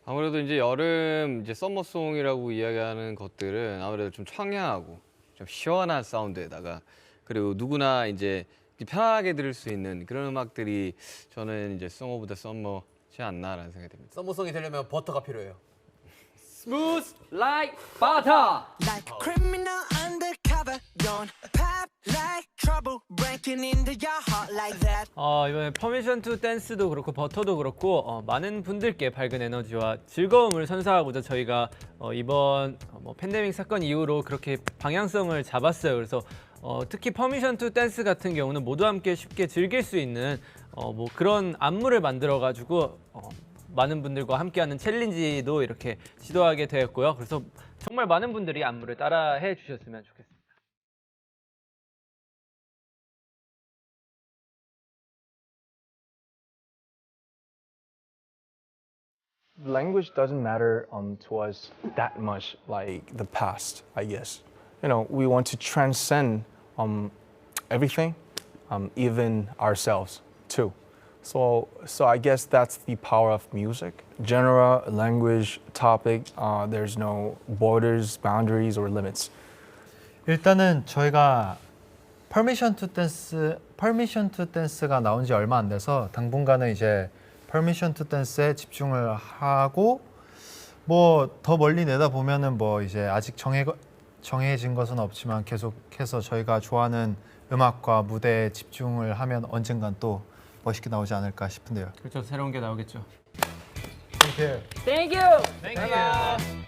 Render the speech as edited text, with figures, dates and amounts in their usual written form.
아무래도 이제 여름 이제 서머송이라고 이야기하는 것들은 아무래도 좀 청량하고 좀 시원한 사운드에다가 그리고 누구나 이제 편하게 들을 수 있는 그런 음악들이 저는 이제 Song of the Summer지 않나라는 생각이 듭니다. 서머송이 되려면 버터가 필요해요. Smooth like butter. Like criminal undercover, don't pop like trouble, breaking into your heart like that. 이번에 Permission to Dance도 그렇고 버터도 그렇고 많은 분들께 밝은 에너지와 즐거움을 선사하고자 저희가 이번 팬데믹 사건 이후로 그렇게 방향성을 잡았어요. 그래서 특히 Permission to Dance 같은 경우는 모두 함께 쉽게 즐길 수 있는 그런 안무를 만들어가지고 많은 분들과 함께하는 챌린지도 이렇게 시도하게 되었고요. 그래서 정말 많은 분들이 안무를 따라해 주셨으면 좋겠습니다. Language doesn't matter to us that much like the past, I guess. You know, we want to transcend everything, even ourselves too. So I guess that's the power of music. Genre, language, topic, there's no borders, boundaries, or limits. 일단은 저희가 Permission to Dance가 나온 지 얼마 안 돼서 당분간은 이제 Permission to Dance에 집중을 하고 더 멀리 내다 보면은 이제 아직 정해진 것은 없지만 계속해서 저희가 좋아하는 음악과 무대에 집중을 하면 언젠간 또 멋있게 나오지 않을까 싶은데요. 그렇죠. 새로운 게 나오겠죠. Thank you. Thank you. Thank you.